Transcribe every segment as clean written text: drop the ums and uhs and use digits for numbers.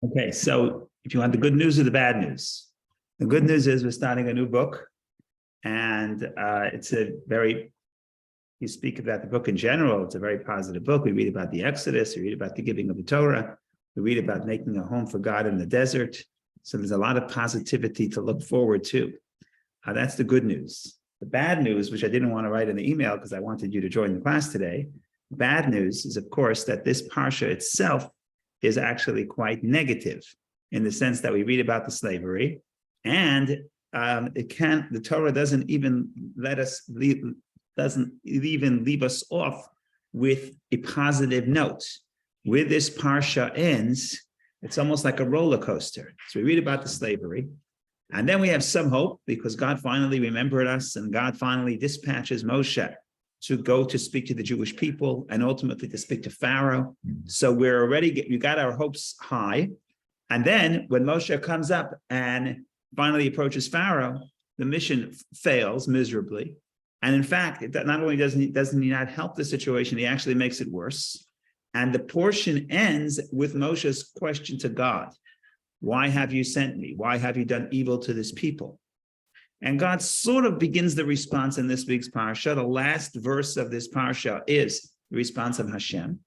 Okay, so if you want the good news or the bad news, the good news is we're starting a new book, and it's a very, you speak about the book in general, it's a very positive book. We read about the Exodus, we read about the giving of the Torah, we read about making a home for God in the desert. So there's a lot of positivity to look forward to. That's the good news. The bad news, which I didn't want to write in the email because I wanted you to join the class today, bad news is, of course, that this parsha itself is actually quite negative in the sense that we read about the slavery, and the Torah doesn't even leave us off with a positive note. Where this parsha ends, it's almost like a roller coaster. So we read about the slavery, and then we have some hope because God finally remembered us, and God finally dispatches Moshe to go to speak to the Jewish people and ultimately to speak to Pharaoh. So we got our hopes high. And then when Moshe comes up and finally approaches Pharaoh, the mission fails miserably. And in fact, not only doesn't he not help the situation, he actually makes it worse. And the portion ends with Moshe's question to God: why have you sent me? Why have you done evil to this people? And God sort of begins the response in this week's parsha. The last verse of this parsha is the response of Hashem,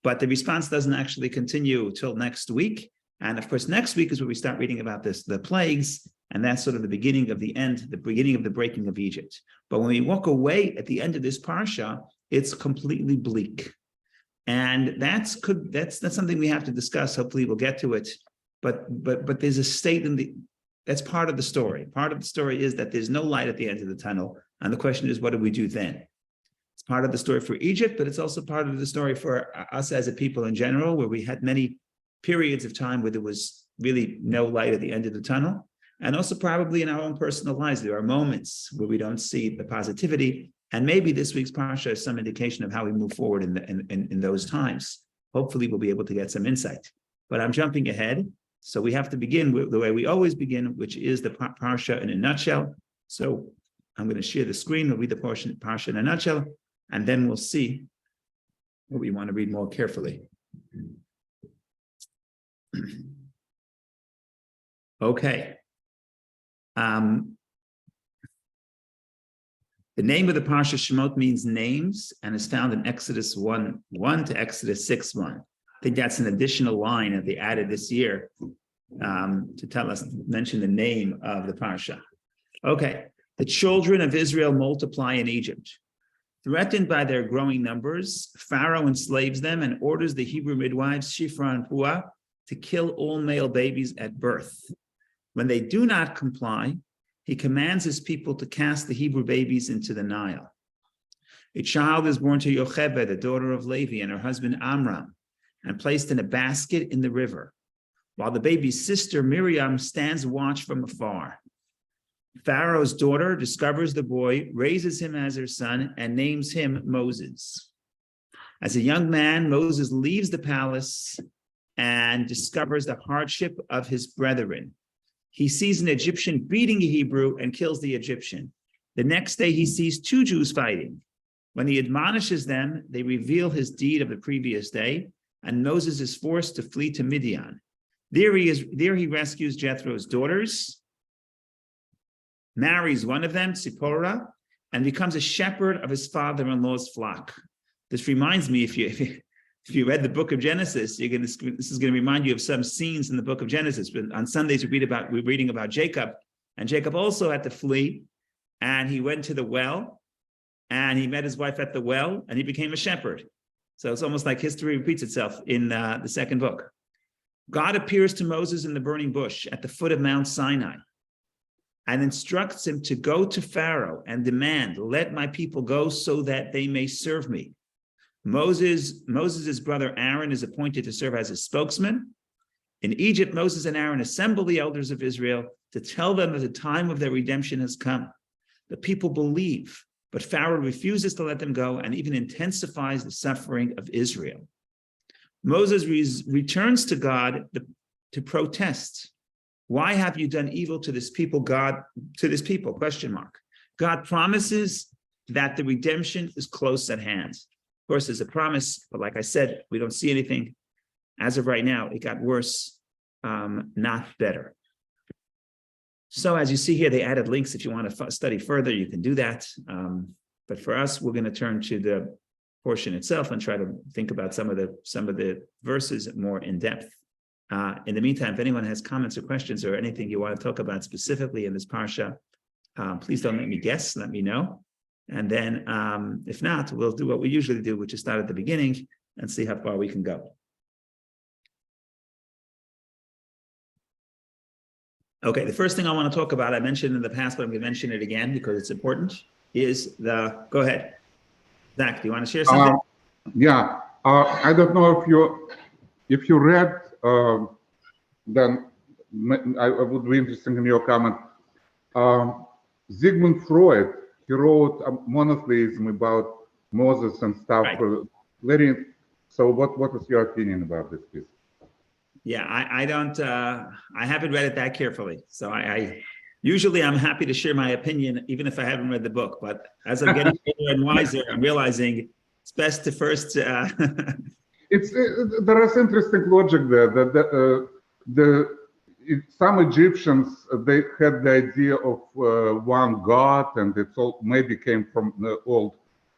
but the response doesn't actually continue till next week. And of course, next week is where we start reading about the plagues, and that's sort of the beginning of the end, the beginning of the breaking of Egypt. But when we walk away at the end of this parsha, it's completely bleak. And that's something we have to discuss. Hopefully we'll get to it. But there's a state that's part of the story. Part of the story is that there's no light at the end of the tunnel. And the question is, what do we do then? It's part of the story for Egypt, but it's also part of the story for us as a people in general, where we had many periods of time where there was really no light at the end of the tunnel. And also probably in our own personal lives, there are moments where we don't see the positivity. And maybe this week's parsha is some indication of how we move forward in those times. Hopefully we'll be able to get some insight. But I'm jumping ahead. So we have to begin with the way we always begin, which is the parsha in a nutshell. So I'm going to share the screen. We'll read the parsha in a nutshell, and then we'll see what we want to read more carefully. Okay. The name of the parsha Shemot means names and is found in Exodus 1:1 to Exodus 6:1. I think that's an additional line that they added this year to mention the name of the parsha. Okay, the children of Israel multiply in Egypt. Threatened by their growing numbers, Pharaoh enslaves them and orders the Hebrew midwives, Shifra and Puah, to kill all male babies at birth. When they do not comply, he commands his people to cast the Hebrew babies into the Nile. A child is born to Yocheved, the daughter of Levi, and her husband Amram, and placed in a basket in the river, while the baby's sister Miriam stands watch from afar. Pharaoh's daughter discovers the boy, raises him as her son, and names him Moses. As a young man, Moses leaves the palace and discovers the hardship of his brethren. He sees an Egyptian beating a Hebrew and kills the Egyptian. The next day, he sees two Jews fighting. When he admonishes them, they reveal his deed of the previous day, and Moses is forced to flee to Midian. There he rescues Jethro's daughters, marries one of them, Zipporah, and becomes a shepherd of his father-in-law's flock. This reminds me, if you read the book of Genesis, this is going to remind you of some scenes in the book of Genesis. But on Sundays, we're reading about Jacob, and Jacob also had to flee, and he went to the well, and he met his wife at the well, and he became a shepherd. So it's almost like history repeats itself in the second book. God appears to Moses in the burning bush at the foot of Mount Sinai and instructs him to go to Pharaoh and demand, "Let my people go so that they may serve me." Moses' brother Aaron is appointed to serve as his spokesman. In Egypt, Moses and Aaron assemble the elders of Israel to tell them that the time of their redemption has come. The people believe, but Pharaoh refuses to let them go and even intensifies the suffering of Israel. Moses returns to God to protest. Why have you done evil to this people, God, to this people? ? God promises that the redemption is close at hand. Of course, there's a promise, but like I said, we don't see anything. As of right now, it got worse. not better. So as you see here, they added links. If you want to study further, you can do that. But for us, we're going to turn to the portion itself and try to think about some of the verses more in depth. In the meantime, if anyone has comments or questions or anything you want to talk about specifically in this parsha, please don't let me guess, let me know. And then if not, we'll do what we usually do, which is start at the beginning and see how far we can go. Okay, the first thing I want to talk about, I mentioned in the past, but I'm going to mention it again because it's important, is go ahead. Zach, do you want to share something? I don't know if you read, then I would be interested in your comment. Sigmund Freud, he wrote a monotheism about Moses and stuff. Right. So what is your opinion about this piece? Yeah, I don't, I haven't read it that carefully. So I usually I'm happy to share my opinion, even if I haven't read the book. But as I'm getting older and wiser, I'm realizing it's best to first. There is interesting logic there. Some Egyptians, they had the idea of one God, and it all maybe came from the old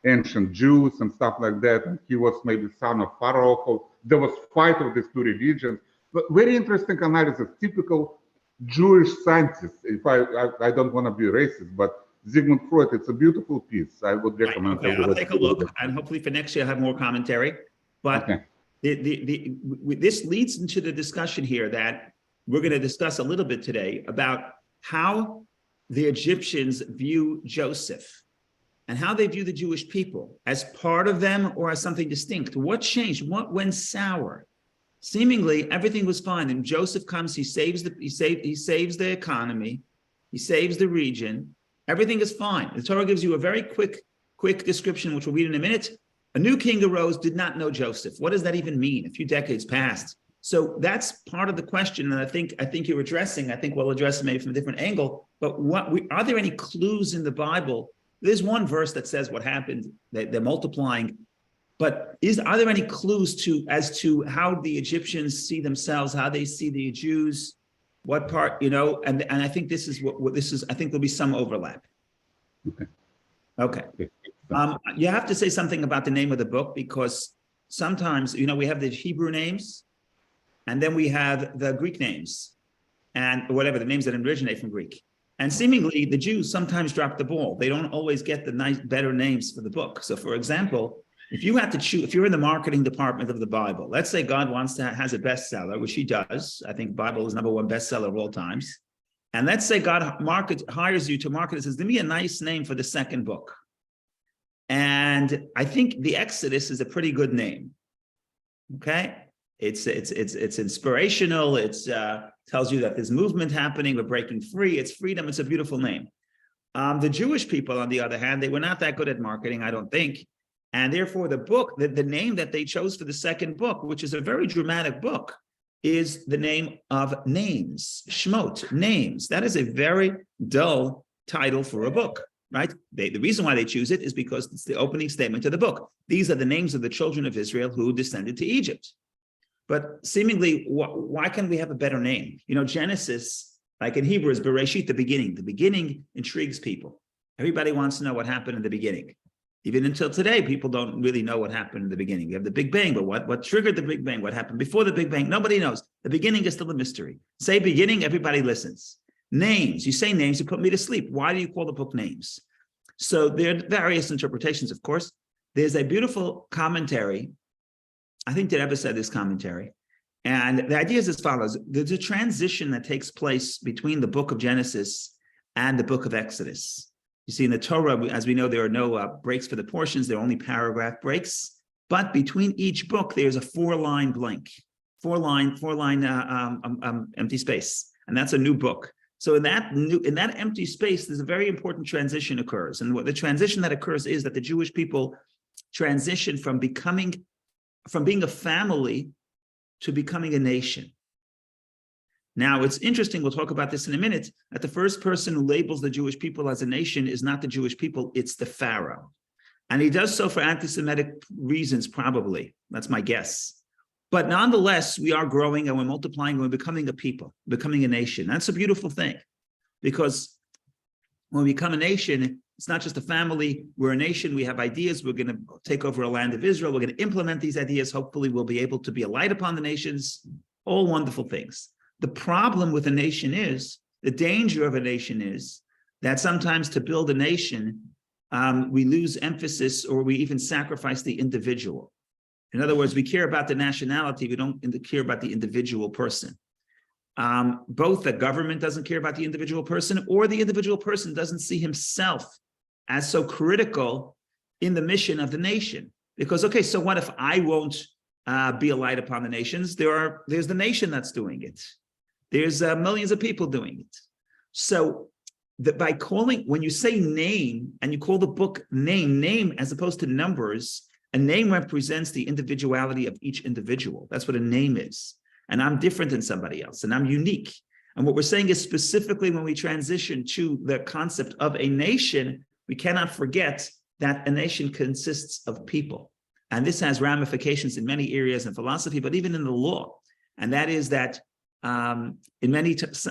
ancient Jews and stuff like that. And he was maybe son of Pharaoh. There was fight of these two religions. But very interesting analysis, typical Jewish scientist. If I don't want to be racist, but Sigmund Freud, it's a beautiful piece. I would recommend. Okay, I'll take a look, and hopefully for next year I'll have more commentary. But okay. This leads into the discussion here that we're going to discuss a little bit today about how the Egyptians view Joseph and how they view the Jewish people as part of them or as something distinct. What changed? What went sour? Seemingly everything was fine, and Joseph comes. He saves the economy, he saves the region. Everything is fine. The Torah gives you a very quick description, which we'll read in a minute. A new king arose, did not know Joseph. What does that even mean? A few decades passed. So that's part of the question, and I think you're addressing. I think we'll address it maybe from a different angle. But are there any clues in the Bible? There's one verse that says what happened. They're multiplying. But are there any clues as to how the Egyptians see themselves, how they see the Jews, what part, and I think this is what this is. I think there'll be some overlap. Okay. You have to say something about the name of the book, because sometimes, we have the Hebrew names, and then we have the Greek names, and whatever, the names that originate from Greek. And seemingly, the Jews sometimes drop the ball. They don't always get the better names for the book. So, for example, if you had to choose, if you're in the marketing department of the Bible, let's say God has a bestseller, which he does. I think Bible is #1 bestseller of all times. And let's say God hires you to market it, says, give me a nice name for the second book. And I think the Exodus is a pretty good name. Okay. It's inspirational. It's tells you that there's movement happening. We're breaking free. It's freedom. It's a beautiful name. The Jewish people, on the other hand, they were not that good at marketing, I don't think. And therefore, the book, the name that they chose for the second book, which is a very dramatic book, is the name of names, Shemot, names. That is a very dull title for a book, right? The reason why they choose it is because it's the opening statement of the book. These are the names of the children of Israel who descended to Egypt. But seemingly, why can't we have a better name? Genesis, like in Hebrew, is Bereshit, the beginning. The beginning intrigues people. Everybody wants to know what happened in the beginning. Even until today, people don't really know what happened in the beginning. We have the Big Bang, but what triggered the Big Bang? What happened before the Big Bang? Nobody knows. The beginning is still a mystery. Say beginning, everybody listens. Names, you say names, you put me to sleep. Why do you call the book names? So there are various interpretations, of course. There's a beautiful commentary. I think the Rebbe said this commentary. And the idea is as follows. There's a transition that takes place between the book of Genesis and the book of Exodus. You see, in the Torah, as we know, there are no breaks for the portions. There are only paragraph breaks. But between each book, there's a four-line blank, four-line empty space, and that's a new book. So in that empty space, there's a very important transition occurs, and what the transition that occurs is that the Jewish people transition from being a family to becoming a nation. Now, it's interesting, we'll talk about this in a minute, that the first person who labels the Jewish people as a nation is not the Jewish people, it's the Pharaoh. And he does so for anti-Semitic reasons, probably. That's my guess. But nonetheless, we are growing and we're multiplying and we're becoming a people, becoming a nation. That's a beautiful thing, because when we become a nation, it's not just a family. We're a nation. We have ideas. We're going to take over a land of Israel. We're going to implement these ideas. Hopefully, we'll be able to be a light upon the nations. All wonderful things. The problem with a nation is, the danger of a nation is that sometimes to build a nation, we lose emphasis or we even sacrifice the individual. In other words, we care about the nationality. We don't care about the individual person. Both the government doesn't care about the individual person, or the individual person doesn't see himself as so critical in the mission of the nation. Because, okay, so what if I won't be a light upon the nations? There's the nation that's doing it. There's millions of people doing it. So by calling, when you say name, and you call the book name as opposed to numbers, a name represents the individuality of each individual. That's what a name is. And I'm different than somebody else, and I'm unique. And what we're saying is, specifically when we transition to the concept of a nation, we cannot forget that a nation consists of people. And this has ramifications in many areas in philosophy, but even in the law. And that is that in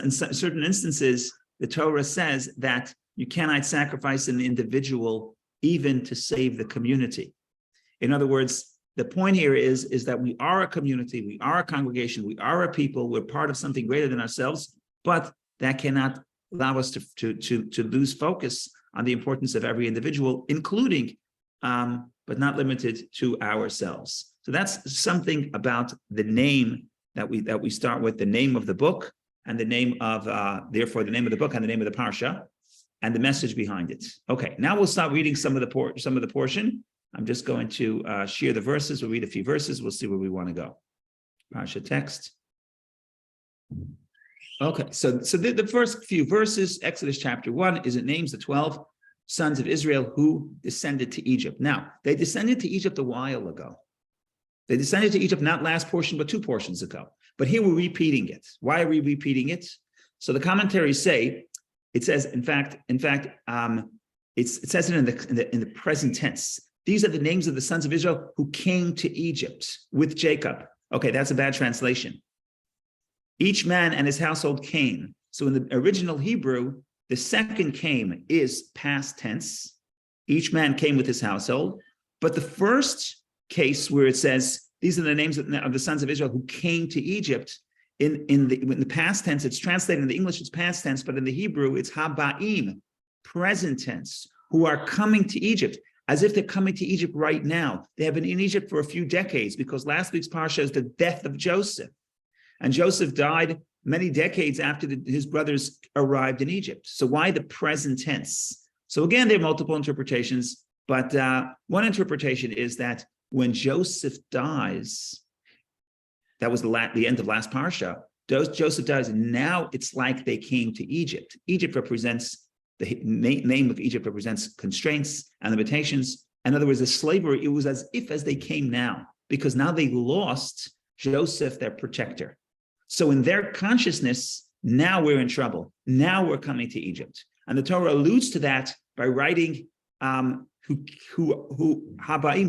certain instances, the Torah says that you cannot sacrifice an individual even to save the community. In other words, the point here is that we are a community, we are a congregation, we are a people, we're part of something greater than ourselves, but that cannot allow us to lose focus on the importance of every individual, including, but not limited to ourselves. So that's something about the name that we start with, the name of the book, and the name of, therefore, the name of the book and the name of the parsha, and the message behind it. Okay, now we'll start reading some of the portion. I'm just going to share the verses. We'll read a few verses. We'll see where we want to go. Parsha text. Okay, so the first few verses, Exodus chapter 1, it names the 12 sons of Israel who descended to Egypt. Now, they descended to Egypt a while ago. They descended to Egypt, not last portion, but 2 portions ago. But here we're repeating it. Why are we repeating it? So the commentaries say, it says, in fact, it says it in the present tense. These are the names of the sons of Israel who came to Egypt with Jacob. Okay, that's a bad translation. Each man and his household came. So in the original Hebrew, the second came is past tense. Each man came with his household. But the first case where it says, these are the names of the sons of Israel who came to Egypt, in the past tense, it's translated in the English, it's past tense, but in the Hebrew, it's haba'im, present tense, who are coming to Egypt, as if they're coming to Egypt right now. They have been in Egypt for a few decades, because last week's parsha is the death of Joseph. And Joseph died many decades after his brothers arrived in Egypt. So why the present tense? So again, there are multiple interpretations, but one interpretation is that when Joseph dies, that was the end of last parsha, Joseph dies, and now it's like they came to Egypt. Egypt represents, the name of Egypt represents constraints and limitations. In other words, the slavery, it was as they came now, because now they lost Joseph, their protector. So in their consciousness, now we're in trouble. Now we're coming to Egypt. And the Torah alludes to that by writing Habaim,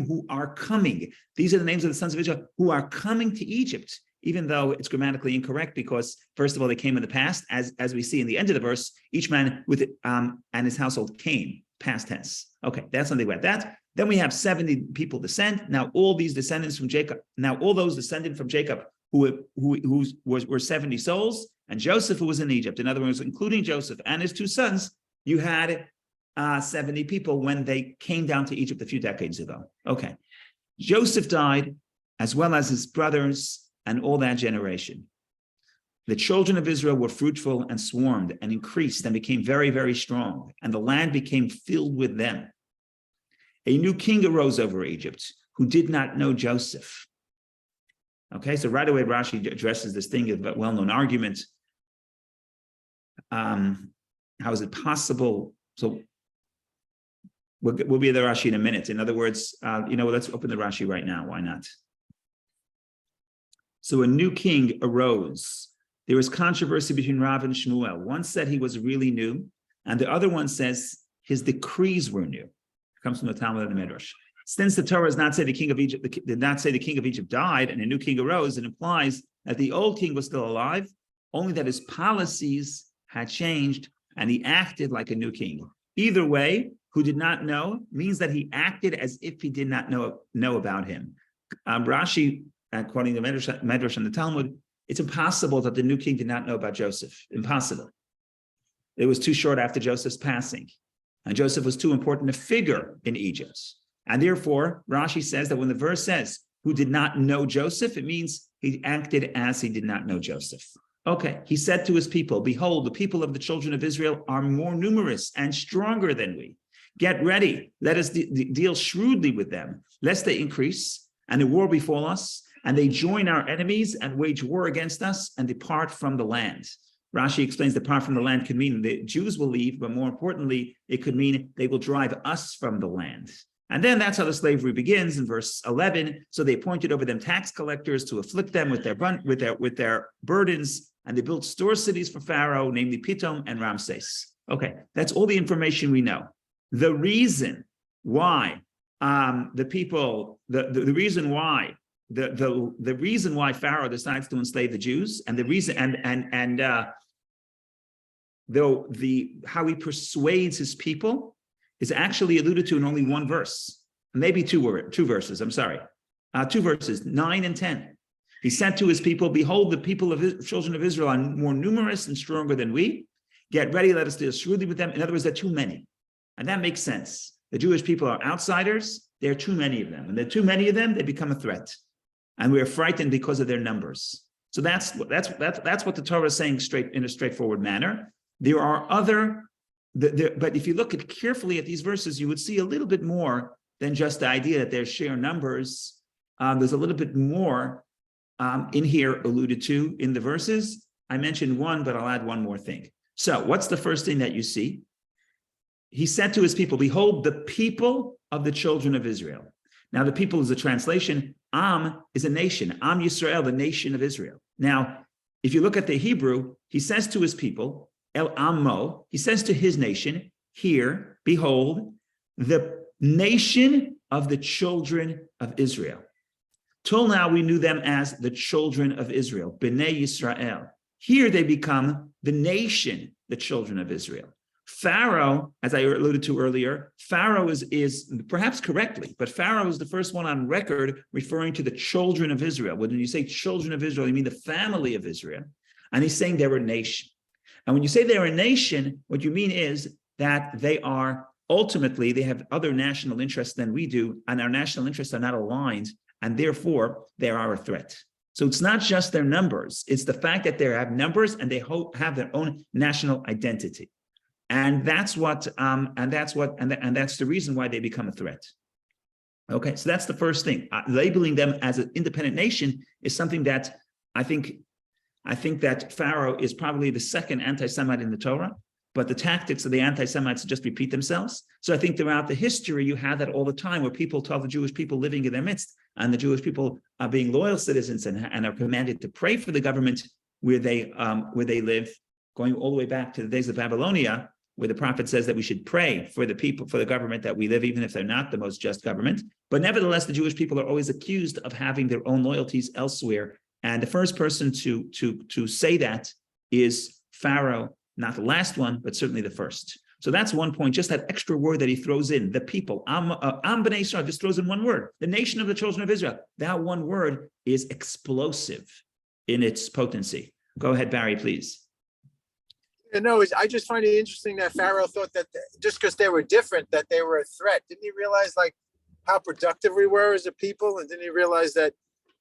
who are coming. These are the names of the sons of Israel who are coming to Egypt, even though it's grammatically incorrect, because first of all, they came in the past, as we see in the end of the verse, each man with and his household came, past tense. Okay, that's something about that. Then we have 70 people descend. Now all these descendants from Jacob, now all those descended from Jacob who were 70 souls, and Joseph who was in Egypt. In other words, including Joseph and his 2 sons, you had 70 people when they came down to Egypt a few decades ago. Okay. Joseph died, as well as his brothers and all that generation. The children of Israel were fruitful and swarmed and increased and became very, very strong, and the land became filled with them. A new king arose over Egypt who did not know Joseph. Okay, so right away Rashi addresses this thing of a well-known argument. How is it possible? So we'll be at the Rashi in a minute. In other words, let's open the Rashi right now. Why not? So a new king arose. There was controversy between Rav and Shmuel. One said he was really new, and the other one says his decrees were new. It comes from the Talmud and the Midrash. Since the Torah does not say the king of Egypt, did not say the king of Egypt died and a new king arose, it implies that the old king was still alive, only that his policies had changed and he acted like a new king. Either way, who did not know means that he acted as if he did not know about him. Rashi, according to Medrash and the Talmud, it's impossible that the new king did not know about Joseph. Impossible. It was too short after Joseph's passing. And Joseph was too important a figure in Egypt. And therefore, Rashi says that when the verse says, who did not know Joseph, it means he acted as he did not know Joseph. Okay, he said to his people, behold, the people of the children of Israel are more numerous and stronger than we. Get ready, let us deal shrewdly with them, lest they increase and the war befall us, and they join our enemies and wage war against us and depart from the land. Rashi explains depart from the land could mean the Jews will leave, but more importantly, it could mean they will drive us from the land. And then that's how the slavery begins in verse 11. So they appointed over them tax collectors to afflict them with their burdens, and they built store cities for Pharaoh, namely Pithom and Ramses. Okay, that's all the information we know. The reason why the reason why Pharaoh decides to enslave the Jews, and the reason how he persuades his people is actually alluded to in only one verse, maybe two verses. I'm sorry, 2 verses, 9 and 10. He said to his people, behold, the people of the children of Israel are more numerous and stronger than we. Get ready, let us deal shrewdly with them. In other words, they're too many. And that makes sense. The Jewish people are outsiders. There are too many of them. And there are too many of them, they become a threat. And we are frightened because of their numbers. So that's what the Torah is saying in a straightforward manner. There are other, but if you look carefully at these verses, you would see a little bit more than just the idea that there's sheer numbers. There's a little bit more in here alluded to in the verses. I mentioned one, but I'll add one more thing. So what's the first thing that you see? He said to his people, behold, the people of the children of Israel. Now, the people is a translation. Am is a nation. Am Yisrael, the nation of Israel. Now, if you look at the Hebrew, he says to his people, El Ammo, he says to his nation, here, behold, the nation of the children of Israel. Till now, we knew them as the children of Israel, Bnei Yisrael. Here they become the nation, the children of Israel. Pharaoh, as I alluded to earlier, Pharaoh is perhaps correctly, but Pharaoh is the first one on record referring to the children of Israel. When you say children of Israel, you mean the family of Israel. And he's saying they're a nation. And when you say they're a nation, what you mean is that they have other national interests than we do, and our national interests are not aligned, and therefore they are a threat. So it's not just their numbers, it's the fact that they have numbers and they have their own national identity. And that's the reason why they become a threat. Okay, so that's the first thing. Labeling them as an independent nation is something that I think that Pharaoh is probably the second anti-Semite in the Torah, but the tactics of the anti-Semites just repeat themselves. So I think throughout the history, you have that all the time where people tell the Jewish people living in their midst, and the Jewish people are being loyal citizens and are commanded to pray for the government where they live, going all the way back to the days of Babylonia, where the prophet says that we should pray for the people, for the government that we live, even if they're not the most just government. But nevertheless, the Jewish people are always accused of having their own loyalties elsewhere. And the first person to say that is Pharaoh, not the last one, but certainly the first. So that's one point, just that extra word that he throws in, the people, Am B'nai Yisrael, just throws in one word, the nation of the children of Israel. That one word is explosive in its potency. Go ahead, Barry, please. No, I just find it interesting that Pharaoh thought that just because they were different, that they were a threat. Didn't he realize like how productive we were as a people? And didn't he realize that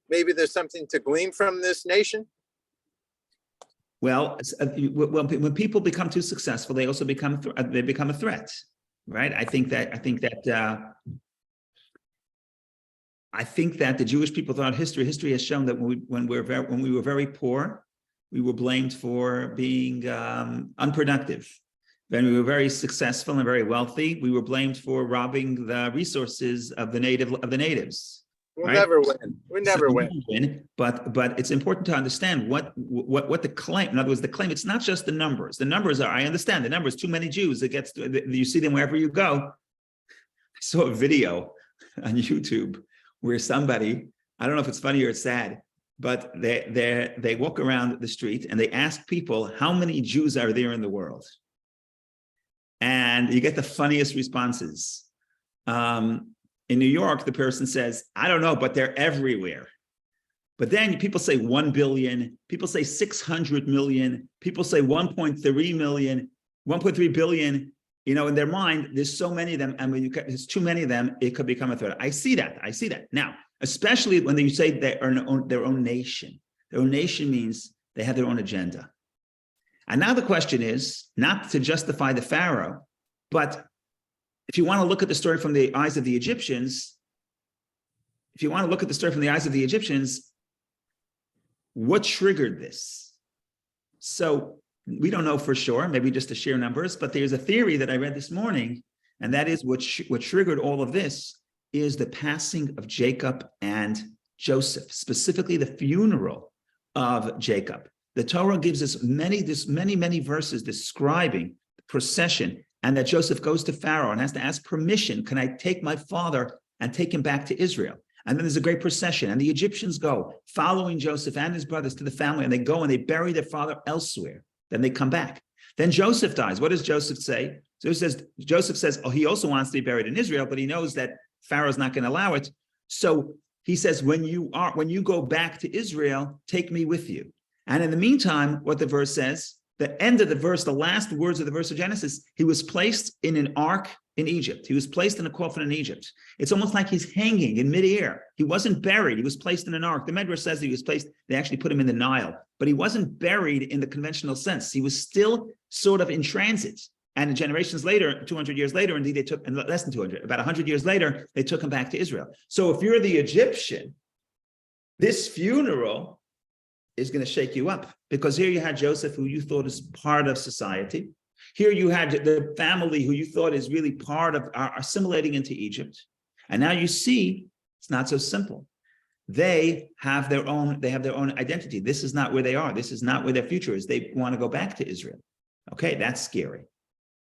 maybe there's something to glean from this nation? Well, when people become too successful, they also become a threat, right? I think that the Jewish people throughout history has shown that when we were very poor, we were blamed for being unproductive. When we were very successful and very wealthy, we were blamed for robbing the resources of the natives. We'll right? never win. We never win. But it's important to understand what the claim. In other words, the claim. It's not just the numbers. The numbers are. I understand the numbers. Too many Jews. You see them wherever you go. I saw a video on YouTube where somebody, I don't know if it's funny or it's sad, but they walk around the street and they ask people, how many Jews are there in the world? And you get the funniest responses. In New York, the person says, I don't know, but they're everywhere. But then people say 1 billion, people say 600 million, people say 1.3 million, 1.3 billion. You know, in their mind, there's so many of them, and when there's too many of them, it could become a threat. I see that. Now, especially when you say they are their own nation. Their own nation means they have their own agenda. And now the question is, not to justify the Pharaoh, but if you want to look at the story from the eyes of the Egyptians, what triggered this? So we don't know for sure, maybe just to share numbers, but there's a theory that I read this morning, and that is what triggered all of this is the passing of Jacob and Joseph, specifically the funeral of Jacob. The Torah gives us many verses describing the procession, and that Joseph goes to Pharaoh and has to ask permission. Can I take my father and take him back to Israel? And then there's a great procession, and the Egyptians go, following Joseph and his brothers to the family, and they go and they bury their father elsewhere. Then they come back. Then Joseph dies. What does Joseph say? Joseph says, oh, he also wants to be buried in Israel, but he knows that Pharaoh's not going to allow it. So he says, when you go back to Israel, take me with you. And in the meantime, what the verse says, the end of the verse, the last words of the verse of Genesis, he was placed in an ark in Egypt. He was placed in a coffin in Egypt. It's almost like he's hanging in midair. He wasn't buried. He was placed in an ark. The Medrash says he was placed, they actually put him in the Nile, but he wasn't buried in the conventional sense. He was still sort of in transit. And generations later, 200 years later, indeed they took, and less than 200, about 100 years later, they took him back to Israel. So if you're the Egyptian, this funeral is going to shake you up, because here you had Joseph, who you thought is part of society. Here you had the family who you thought is really part of assimilating into Egypt. And now you see it's not so simple. They have their own identity. This is not where they are. This is not where their future is. They want to go back to Israel. Okay, that's scary.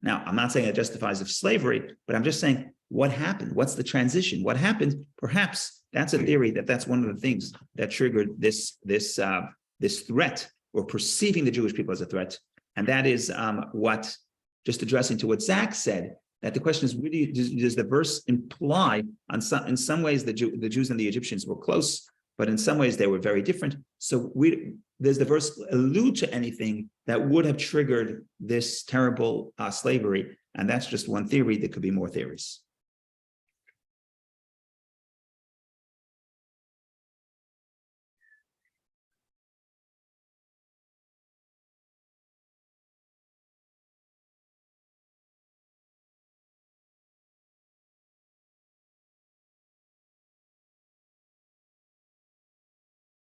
Now, I'm not saying it justifies of slavery, but I'm just saying what happened? What's the transition? What happened? Perhaps that's a theory that's one of the things that triggered this threat, or perceiving the Jewish people as a threat. And that is what, just addressing to what Zach said, that the question is, really, does the verse imply, in some ways, the Jews and the Egyptians were close, but in some ways they were very different. So does the verse allude to anything that would have triggered this terrible slavery? And that's just one theory. There could be more theories.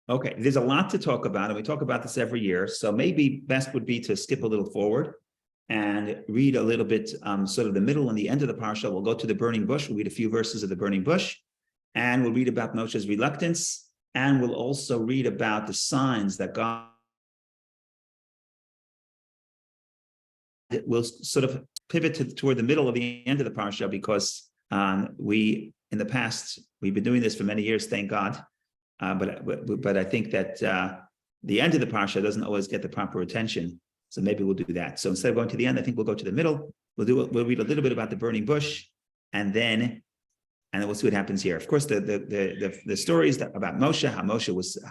Okay, there's a lot to talk about, and we talk about this every year. So maybe best would be to skip a little forward and read a little bit, sort of the middle and the end of the parsha. We'll go to the burning bush. We'll read a few verses of the burning bush, and we'll read about Moshe's reluctance, and we'll also read about the signs that God will sort of pivot toward the middle of the end of the parsha, because in the past, we've been doing this for many years, thank God. But I think that the end of the parsha doesn't always get the proper attention. So maybe we'll do that. So instead of going to the end, I think we'll go to the middle. We'll read a little bit about the burning bush, and then we'll see what happens here. Of course, the stories about Moshe, how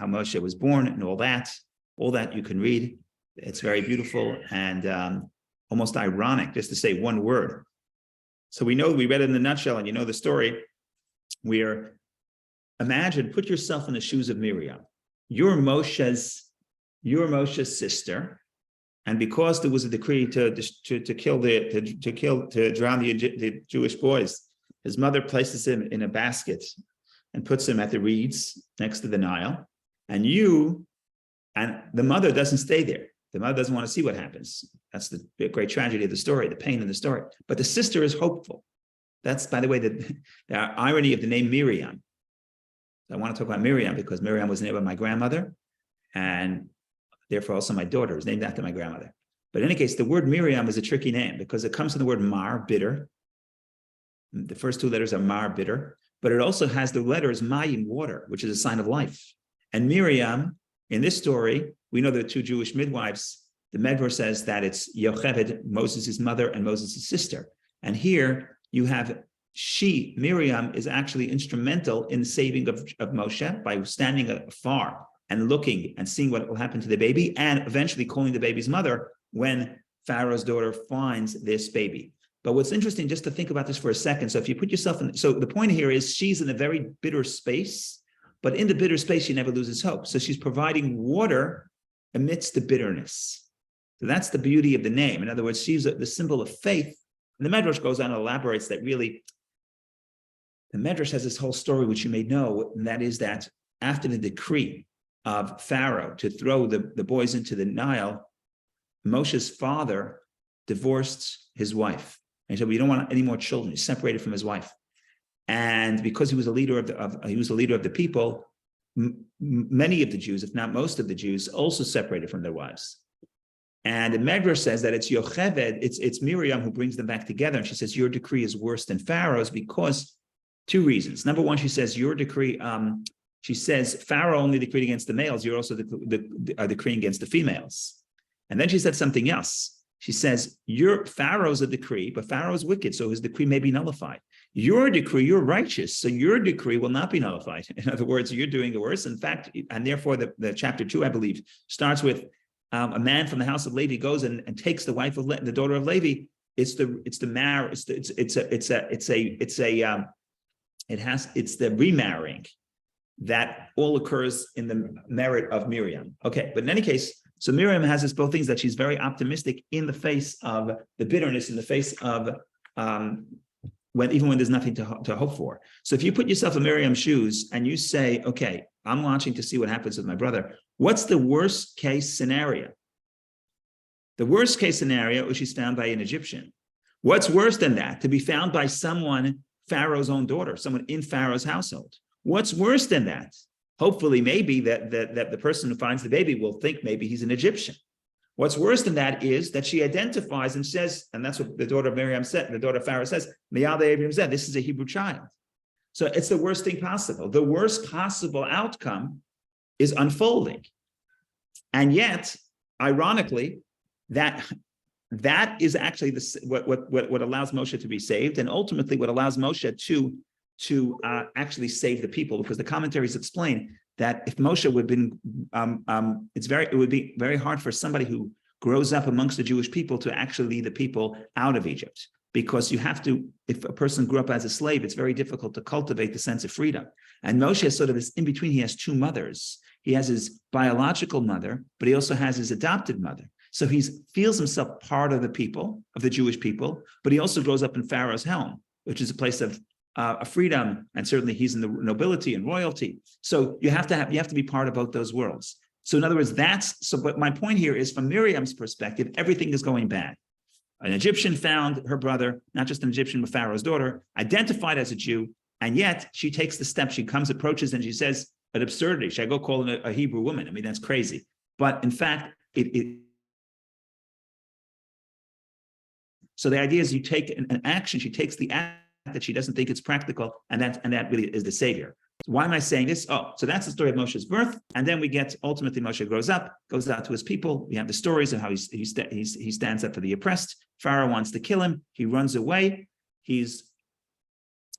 Moshe was born, and all that you can read. It's very beautiful and almost ironic, just to say one word. So we read it in a nutshell, and you know the story. Imagine, put yourself in the shoes of Miriam. You're Moshe's sister, and because there was a decree to drown the Jewish boys, his mother places him in a basket and puts him at the reeds next to the Nile. And the mother doesn't stay there. The mother doesn't want to see what happens. That's the great tragedy of the story, the pain in the story. But the sister is hopeful. That's, by the way, the irony of the name Miriam. I want to talk about Miriam because Miriam was named by my grandmother, and therefore also my daughter is named after my grandmother. But in any case, the word Miriam is a tricky name because it comes from the word mar, bitter. The first two letters are mar, bitter, but it also has the letters Mayim, water, which is a sign of life. And Miriam, in this story, we know there are two Jewish midwives. The Medrash says that it's Yocheved, Moses' mother, and Moses' sister. And here you have Miriam, is actually instrumental in the saving of Moshe by standing afar and looking and seeing what will happen to the baby, and eventually calling the baby's mother when Pharaoh's daughter finds this baby. But what's interesting, just to think about this for a second, so if you put yourself in, so the point here is she's in a very bitter space, but in the bitter space, she never loses hope. So she's providing water amidst the bitterness. So that's the beauty of the name. In other words, she's the symbol of faith. And the Medrash goes on and elaborates that really, the Medrash has this whole story, which you may know, and that is that after the decree of Pharaoh to throw the boys into the Nile, Moshe's father divorced his wife. And he said, we don't want any more children. He's separated from his wife. And because he was a leader of the people, many of the Jews, if not most of the Jews, also separated from their wives. And the Medrash says that it's Yocheved, it's Miriam who brings them back together. And she says, your decree is worse than Pharaoh's because two reasons. Number one, she says, your decree, she says, Pharaoh only decreed against the males. You're also decreeing against the females. And then she said something else. She says, your Pharaoh's a decree, but Pharaoh's wicked, so his decree may be nullified. Your decree, you're righteous, so your decree will not be nullified. In other words, you're doing the worst. In fact, and therefore the chapter 2, I believe, starts with a man from the house of Levi goes and takes the wife of the daughter of Levi. It's the remarrying that all occurs in the merit of Miriam. Okay, but in any case, so Miriam has this both things, that she's very optimistic in the face of the bitterness, in the face of even when there's nothing to hope for. So if you put yourself in Miriam's shoes and you say, okay, I'm watching to see what happens with my brother, what's the worst case scenario? The worst case scenario is she's found by an Egyptian. What's worse than that? To be found by someone, Pharaoh's own daughter, someone in Pharaoh's household. What's worse than that? Hopefully, maybe that the person who finds the baby will think maybe he's an Egyptian. What's worse than that is that she identifies and says, and that's what the daughter of Miriam said, the daughter of Pharaoh says, this is a Hebrew child. So it's the worst thing possible. The worst possible outcome is unfolding. And yet, ironically, that is actually what allows Moshe to be saved, and ultimately what allows Moshe to actually save the people, because the commentaries explain that if Moshe would have been, it would be very hard for somebody who grows up amongst the Jewish people to actually lead the people out of Egypt, because you have to, if a person grew up as a slave, it's very difficult to cultivate the sense of freedom. And Moshe is sort of this in between. He has two mothers. He has his biological mother, but he also has his adopted mother. So he feels himself part of the people, of the Jewish people, but he also grows up in Pharaoh's home, which is a place of freedom, and certainly he's in the nobility and royalty. So you have to be part of both those worlds. So in other words, but my point here is, from Miriam's perspective, everything is going bad. An Egyptian found her brother, not just an Egyptian, but Pharaoh's daughter, identified as a Jew, and yet she takes the step. She approaches, and she says, an absurdity. Should I go call a Hebrew woman? I mean, that's crazy. But in fact, so the idea is you take an action. She takes the act that she doesn't think it's practical, and that really is the savior. So why am I saying this? So that's the story of Moshe's birth, and then we get, ultimately Moshe grows up, goes out to his people. We have the stories of how he stands up for the oppressed. Pharaoh wants to kill him. He runs away. He's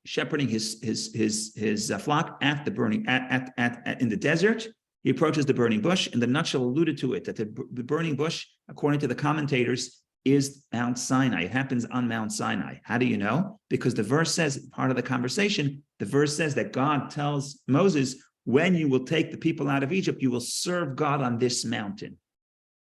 shepherding his flock at the burning in the desert. He approaches the burning bush. In the nutshell, alluded to it, that the burning bush, according to the commentators, is Mount Sinai. It happens on Mount Sinai. How do you know? Because the verse says, part of the conversation, the verse says that God tells Moses, when you will take the people out of Egypt, you will serve God on this mountain.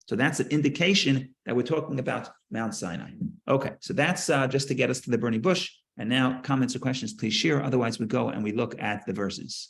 So that's an indication that we're talking about Mount Sinai. Okay, so that's just to get us to the burning bush. And now, comments or questions, please share. Otherwise, we go and we look at the verses.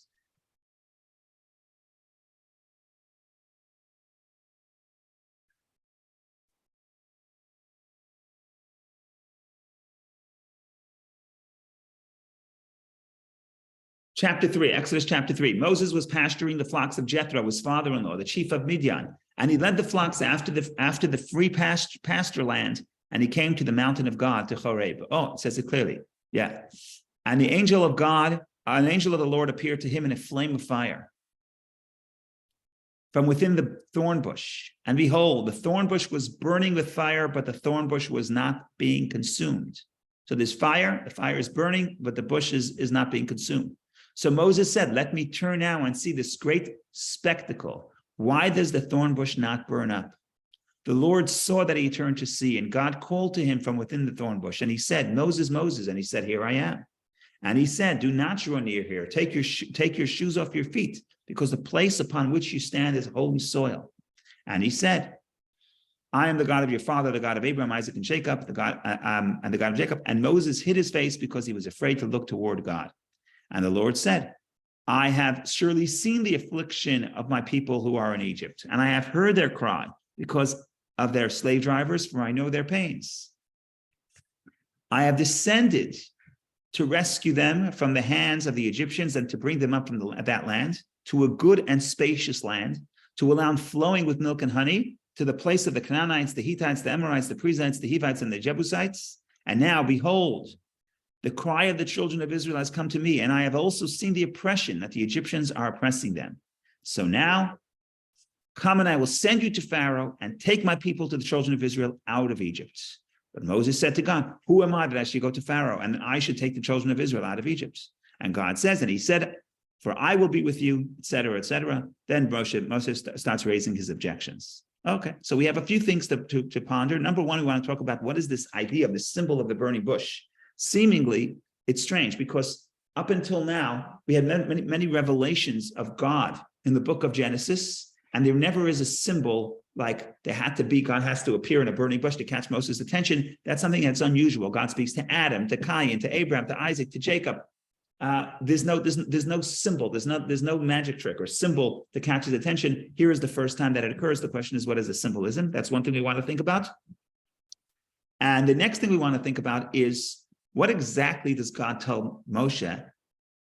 Chapter 3, Exodus chapter 3. Moses was pasturing the flocks of Jethro, his father-in-law, the chief of Midian, and he led the flocks after the free pasture land, and he came to the mountain of God, to Horeb. Oh, it says it clearly. Yeah. And the angel of God an angel of the Lord appeared to him in a flame of fire from within the thorn bush. And behold, the thorn bush was burning with fire, but the thorn bush was not being consumed. So there's fire, the fire is burning, but the bush is not being consumed. So Moses said, let me turn now and see this great spectacle. Why does the thorn bush not burn up? The Lord saw that he turned to see, and God called to him from within the thorn bush. And he said, Moses, Moses. And he said, here I am. And he said, do not draw near here. Take your shoes off your feet, because the place upon which you stand is holy soil. And he said, I am the God of your father, the God of Abraham, Isaac, and Jacob, the God of Jacob. And Moses hid his face because he was afraid to look toward God. And the Lord said, I have surely seen the affliction of my people who are in Egypt, and I have heard their cry because of their slave drivers, for I know their pains. I have descended to rescue them from the hands of the Egyptians and to bring them up from that land to a good and spacious land, to a land flowing with milk and honey, to the place of the Canaanites, the Hittites, the Amorites, the Perizzites, the Hivites, and the Jebusites. And now, behold, the cry of the children of Israel has come to me, and I have also seen the oppression that the Egyptians are oppressing them. So now, come and I will send you to Pharaoh and take my people to the children of Israel out of Egypt. But Moses said to God, who am I that I should go to Pharaoh and I should take the children of Israel out of Egypt? And God says, and he said, for I will be with you, etc., etc. Then Moses starts raising his objections. Okay, so we have a few things to ponder. Number one, we want to talk about what is this idea of the symbol of the burning bush. Seemingly, it's strange because up until now, we had many revelations of God in the book of Genesis, and there never is a symbol like there had to be, God has to appear in a burning bush to catch Moses' attention. That's something that's unusual. God speaks to Adam, to Cain, to Abraham, to Isaac, to Jacob. There's no symbol, there's no magic trick or symbol to catch his attention. Here is the first time that it occurs. The question is, what is the symbolism? That's one thing we want to think about. And the next thing we want to think about is, what exactly does God tell Moshe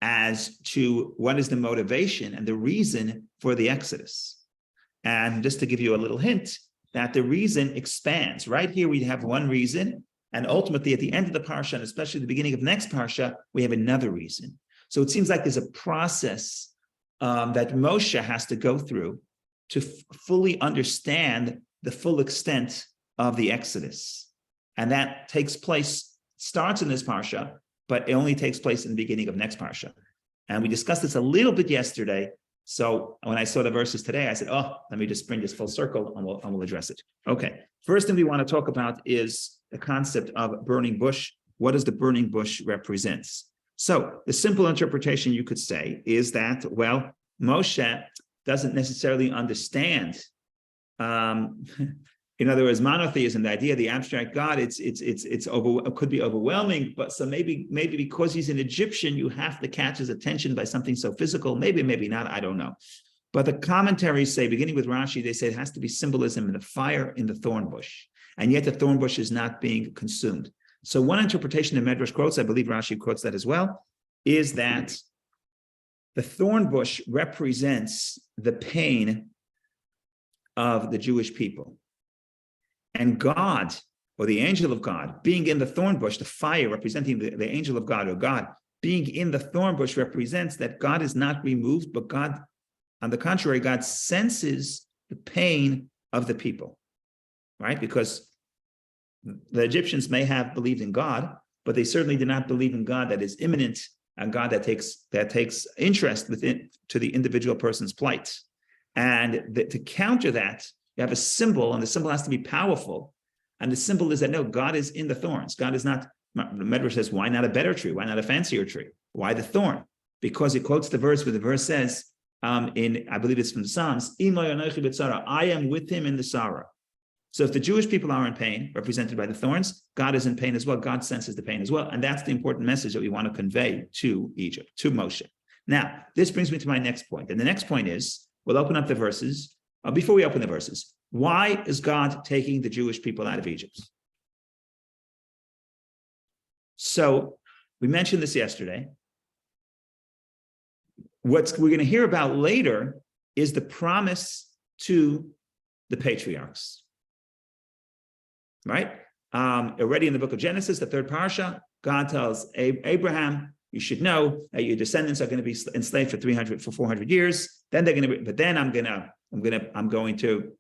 as to what is the motivation and the reason for the Exodus? And just to give you a little hint, that the reason expands. Right here we have one reason, and ultimately at the end of the parsha, and especially the beginning of next parsha, we have another reason. So it seems like there's a process that Moshe has to go through to fully understand the full extent of the Exodus. And that starts in this parsha, but it only takes place in the beginning of next parsha. And we discussed this a little bit yesterday. So when I saw the verses today, I said, oh, let me just bring this full circle and we'll address it. Okay, first thing we want to talk about is the concept of burning bush. What does the burning bush represent? So the simple interpretation you could say is that, well, Moshe doesn't necessarily understand. In other words, monotheism, the idea of the abstract God, it could be overwhelming, but so maybe because he's an Egyptian, you have to catch his attention by something so physical. Maybe not, I don't know. But the commentaries say, beginning with Rashi, they say it has to be symbolism in the fire in the thorn bush, and yet the thorn bush is not being consumed. So one interpretation the Medrash quotes, I believe Rashi quotes that as well, is that the thorn bush represents the pain of the Jewish people. And God, or the angel of God, being in the thorn bush, the fire representing the angel of God, or God being in the thorn bush, represents that God is not removed, but God, on the contrary, God senses the pain of the people, right? Because the Egyptians may have believed in God, but they certainly did not believe in God that is immanent, and God that takes interest within to the individual person's plight. And to counter that, you have a symbol, and the symbol has to be powerful. And the symbol is that, no, God is in the thorns. God is not, the Medrash says, why not a better tree? Why not a fancier tree? Why the thorn? Because it quotes the verse where the verse says, I believe it's from the Psalms, I am with him in the sorrow. So if the Jewish people are in pain, represented by the thorns, God is in pain as well. God senses the pain as well. And that's the important message that we want to convey to Egypt, to Moshe. Now, this brings me to my next point. And the next point is, we'll open up the verses. Before we open the verses, why is God taking the Jewish people out of Egypt? So we mentioned this yesterday. What we're going to hear about later is the promise to the patriarchs, right? Already in the book of Genesis, the third parsha, God tells Abraham, you should know that your descendants are going to be enslaved for 400 years. Then they're going to be, but then I'm going to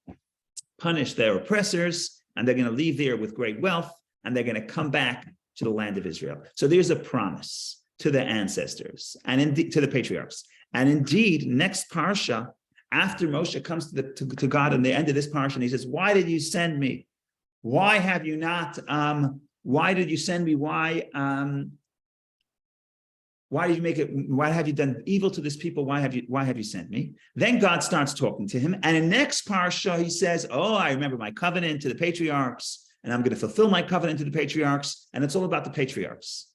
punish their oppressors, and they're going to leave there with great wealth, and they're going to come back to the land of Israel. So there's a promise to the ancestors and indeed to the patriarchs. And indeed, next parsha, after Moshe comes to God in the end of this parsha, and he says, "Why did you send me? Why have you not? Why did you send me? Why did you make it? Why have you done evil to this people? Why have you sent me?" Then God starts talking to him, and in next parsha he says, "Oh, I remember my covenant to the patriarchs, and I'm going to fulfill my covenant to the patriarchs." And it's all about the patriarchs.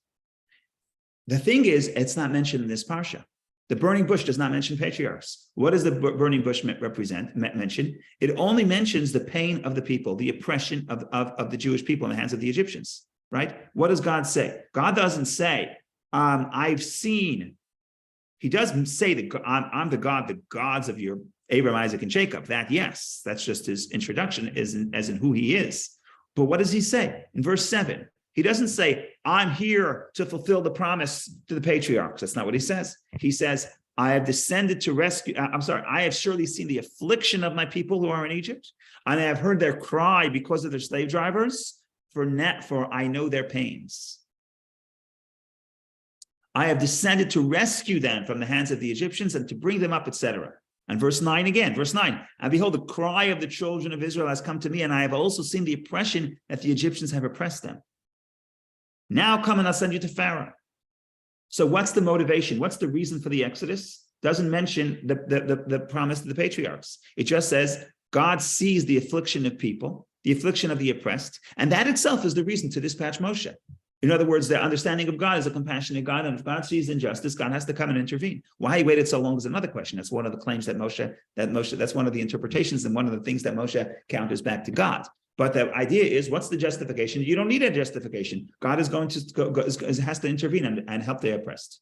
The thing is, it's not mentioned in this parsha. The burning bush does not mention patriarchs. What does the burning bush mention? It only mentions the pain of the people, the oppression of the Jewish people in the hands of the Egyptians, right? What does God say? God doesn't say, I've seen. He doesn't say that I'm the God, the gods of your Abraham, Isaac, and Jacob. That, yes, that's just his introduction as in who he is. But what does he say? In verse 7, he doesn't say, I'm here to fulfill the promise to the patriarchs. That's not what he says. He says, I have descended to rescue. I have surely seen the affliction of my people who are in Egypt, and I have heard their cry because of their slave drivers, for I know their pains. I have descended to rescue them from the hands of the Egyptians and to bring them up, etc. And verse 9 again, verse 9, and behold, the cry of the children of Israel has come to me, and I have also seen the oppression that the Egyptians have oppressed them. Now come and I'll send you to Pharaoh. So what's the motivation? What's the reason for the Exodus? Doesn't mention the promise to the patriarchs. It just says God sees the affliction of people, the affliction of the oppressed, and that itself is the reason to dispatch Moshe. In other words, the understanding of God is a compassionate God, and if God sees injustice, God has to come and intervene. Why he waited so long is another question. That's one of the claims that Moshe, that's one of the interpretations and one of the things that Moshe counters back to God. But the idea is, what's the justification? You don't need a justification. God is going to has to intervene and help the oppressed.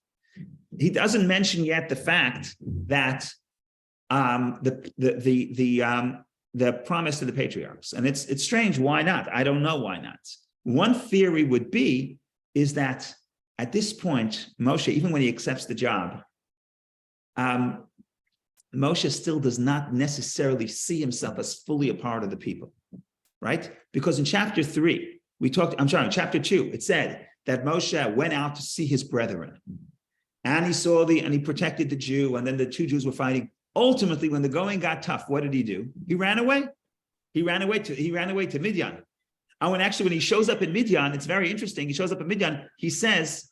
He doesn't mention yet the fact that the promise to the patriarchs, and it's strange. Why not? I don't know why not. One theory would be is that at this point, Moshe, even when he accepts the job, Moshe still does not necessarily see himself as fully a part of the people. Right? Because in chapter 3, in chapter 2, it said that Moshe went out to see his brethren, and he protected the Jew, and then the two Jews were fighting. Ultimately, when the going got tough, what did he do? He ran away. He ran away to Midian. And when he shows up in Midian, it's very interesting. He shows up in Midian, he says,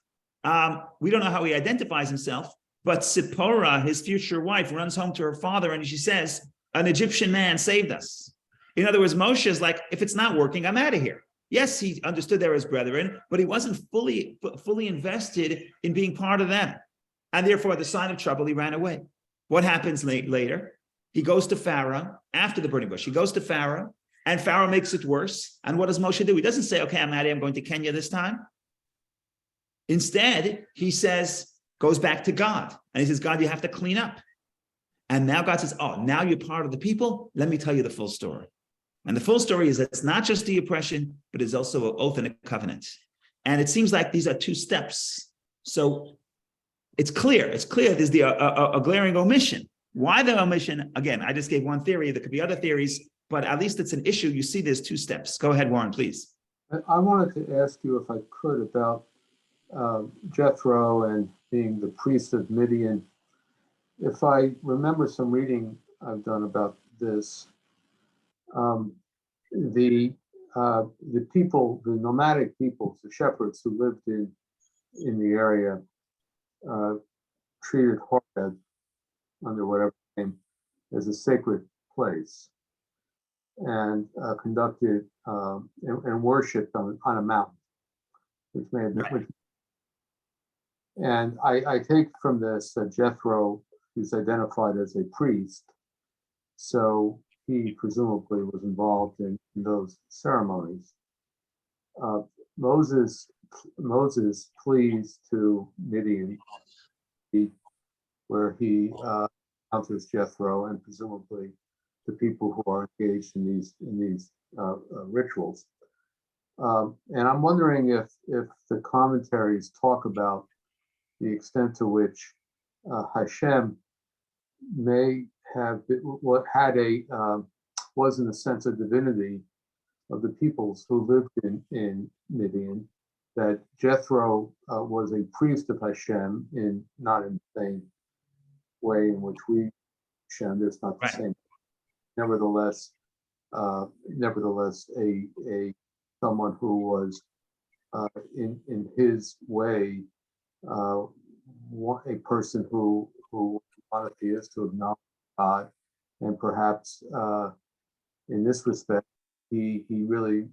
we don't know how he identifies himself, but Zipporah, his future wife, runs home to her father, and she says, an Egyptian man saved us. In other words, Moshe is like, if it's not working, I'm out of here. Yes, he understood they were his brethren, but he wasn't fully invested in being part of them. And therefore, at the sign of trouble, he ran away. What happens later? He goes to Pharaoh after the burning bush. He goes to Pharaoh, and Pharaoh makes it worse. And what does Moshe do? He doesn't say, okay, I'm out of here, I'm going to Kenya this time. Instead, he goes back to God. And he says, God, you have to clean up. And now God says, oh, now you're part of the people. Let me tell you the full story. And the full story is that it's not just the oppression, but it's also an oath and a covenant. And it seems like these are two steps. So it's clear there's a glaring omission. Why the omission? Again, I just gave one theory. There could be other theories, but at least it's an issue. You see there's two steps. Go ahead, Warren, please. I wanted to ask you, if I could, about Jethro and being the priest of Midian. If I remember some reading I've done about this, the people, the nomadic peoples, the shepherds who lived in the area, treated Horeb, under whatever name, as a sacred place, and conducted and worshipped on a mountain, which may have been. Right. And I take from this that Jethro is identified as a priest, so he presumably was involved in those ceremonies. Moses flees to Midian, where he encounters Jethro and presumably the people who are engaged in these rituals. And I'm wondering if the commentaries talk about the extent to which Hashem may have been, what had was in a sense a divinity of the peoples who lived in Midian, that Jethro was a priest of Hashem, not in the same way in which we Hashem, there's not the same. Nevertheless, a someone who was in his way a person who was monotheist, who acknowledged God, and perhaps in this respect, he really,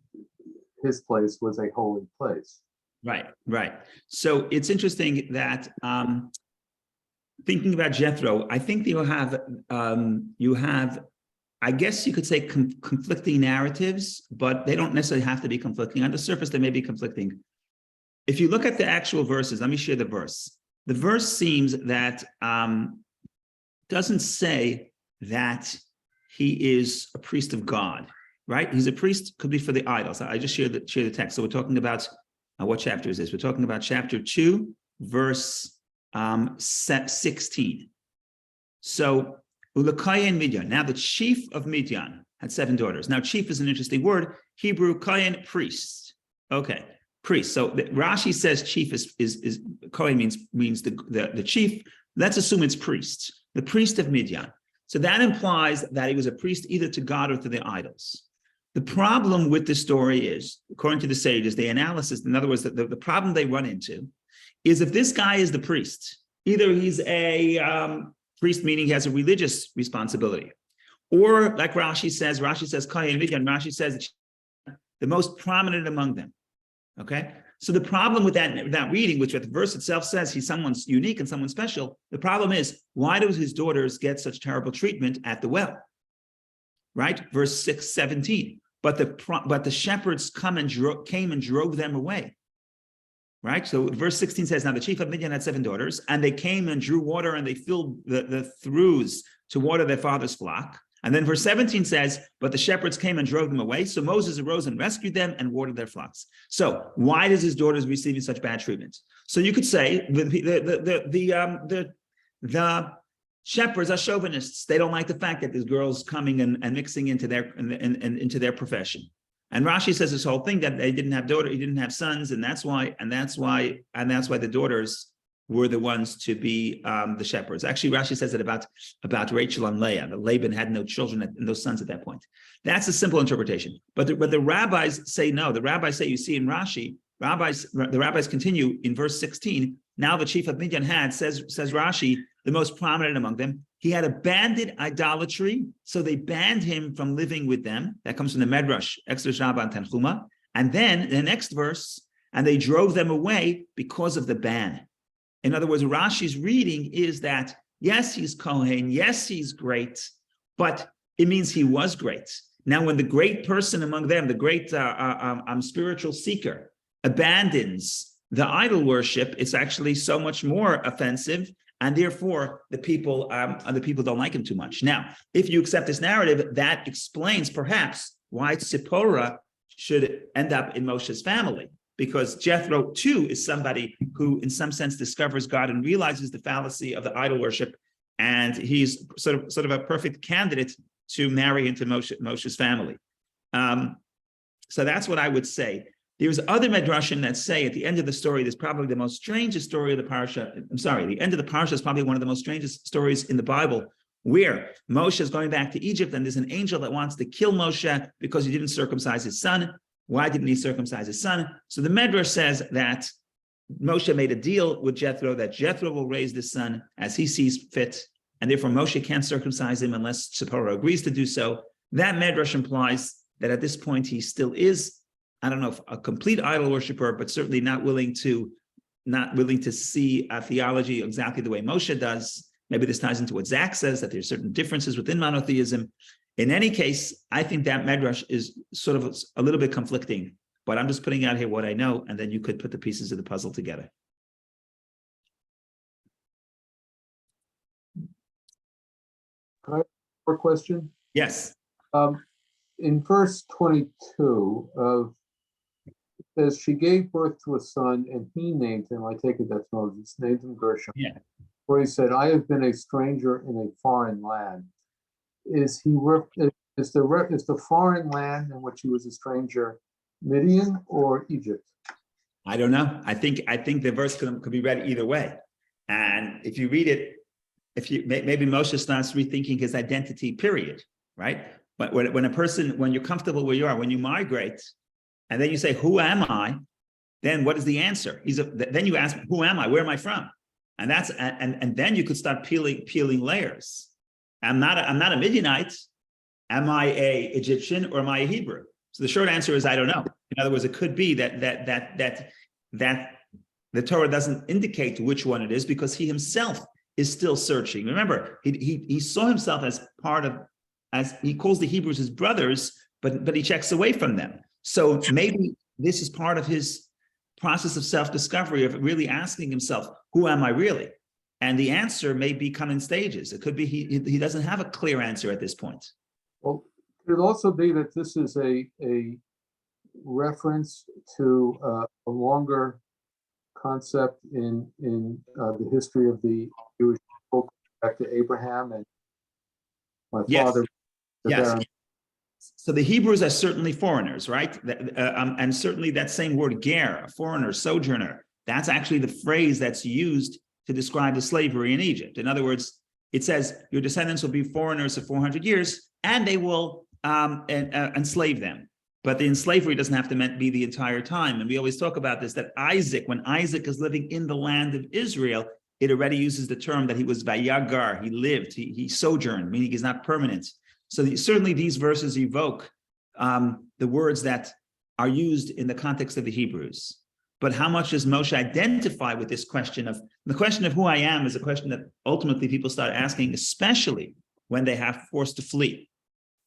his place was a holy place. Right. So it's interesting that thinking about Jethro, I think you have, I guess you could say conflicting narratives, but they don't necessarily have to be conflicting. On the surface, they may be conflicting. If you look at the actual verses, let me share the verse. The verse seems that doesn't say that he is a priest of God, right? He's a priest, could be for the idols. I just share the text. So we're talking about, what chapter is this? We're talking about chapter 2, verse 16. So, Ulakayan Midian. Now, the chief of Midian had 7 daughters. Now, chief is an interesting word. Hebrew, Kayan, priest. Okay, priest. So Rashi says chief is Kayan means the chief. Let's assume it's priest, the priest of Midian. So that implies that he was a priest either to God or to the idols. The problem with the story is, according to the sages, the analysis, in other words, the problem they run into is if this guy is the priest, either he's a priest, meaning he has a religious responsibility, or like Rashi says, Kayan Midian, Rashi says the most prominent among them. Okay, so the problem with that reading, which the verse itself says he's someone's unique and someone special, the problem is, why do his daughters get such terrible treatment at the well? Right, verse 17. But the shepherds came and drove them away. Right, so verse 16 says, now the chief of Midian had 7 daughters, and they came and drew water, and they filled the throughs to water their father's flock. And then verse 17 says, but the shepherds came and drove them away. So Moses arose and rescued them and watered their flocks. So why does his daughters receiving such bad treatment? So you could say the shepherds are chauvinists. They don't like the fact that there's girls coming and mixing into their profession. And Rashi says this whole thing that they didn't have daughters, he didn't have sons, and that's why the daughters were the ones to be the shepherds. Actually, Rashi says it about Rachel and Leah, that Laban had no children and no sons at that point. That's a simple interpretation. But the rabbis say no. The rabbis say, you see in Rashi, the rabbis continue in verse 16. Now the chief of Midian had, says Rashi, the most prominent among them, he had abandoned idolatry, so they banned him from living with them. That comes from the Medrash, Exodus Rabbah and Tanchuma. And then the next verse, and they drove them away because of the ban. In other words, Rashi's reading is that, yes, he's Kohen, yes, he's great, but it means he was great. Now, when the great person among them, the great spiritual seeker, abandons the idol worship, it's actually so much more offensive, and therefore the people don't like him too much. Now, if you accept this narrative, that explains perhaps why Tzipporah should end up in Moshe's family, because Jethro too is somebody who, in some sense, discovers God and realizes the fallacy of the idol worship, and he's sort of a perfect candidate to marry into Moshe's family. So that's what I would say. There's other medrashim that say at the end of the story, there's probably the most strangest story of the parasha. I'm sorry, the end of the parasha is probably one of the most strangest stories in the Bible, where Moshe is going back to Egypt, and there's an angel that wants to kill Moshe because he didn't circumcise his son. Why didn't he circumcise his son? So the Medrash says that Moshe made a deal with Jethro, that Jethro will raise the son as he sees fit, and therefore Moshe can't circumcise him unless Tzipporah agrees to do so. That Medrash implies that at this point he still is, I don't know if a complete idol worshiper, but certainly not willing to see a theology exactly the way Moshe does. Maybe this ties into what Zach says, that there's certain differences within monotheism. In any case, I think that Medrash is sort of a little bit conflicting, but I'm just putting out here what I know, and then you could put the pieces of the puzzle together. Can I ask a question? Yes. In verse 22 of says she gave birth to a son, and he named him, I take it that's Moses, named him Gershom. Yeah. Where he said, I have been a stranger in a foreign land. Is the foreign land in which he was a stranger Midian or Egypt? I don't know. I think the verse could be read either way. And if you read it, maybe Moshe starts rethinking his identity, period, right? But when you're comfortable where you are, when you migrate, and then you say, who am I? Then what is the answer? Then you ask, who am I? Where am I from? And then you could start peeling layers. I'm not a Midianite. Am I a Egyptian or am I a Hebrew? So the short answer is I don't know. In other words, it could be that the Torah doesn't indicate which one it is because he himself is still searching. Remember, he saw himself as he calls the Hebrews his brothers, but he checks away from them. So maybe this is part of his process of self-discovery, of really asking himself, who am I really? And the answer may come in stages. It could be he doesn't have a clear answer at this point. Well, could it also be that this is a reference to a longer concept in the history of the Jewish people, back to Abraham and my father? Yes. So the Hebrews are certainly foreigners, right? And certainly that same word ger, foreigner, sojourner, that's actually the phrase that's used to describe the slavery in Egypt. In other words, it says your descendants will be foreigners for 400 years and they will enslave them. But the slavery doesn't have to be the entire time. And we always talk about this, that when Isaac is living in the land of Israel, it already uses the term that he was vayagar, he lived, he sojourned, meaning he's not permanent. So certainly these verses evoke the words that are used in the context of the Hebrews. But how much does Moshe identify with this question of, the question of who I am is a question that ultimately people start asking, especially when they have forced to flee.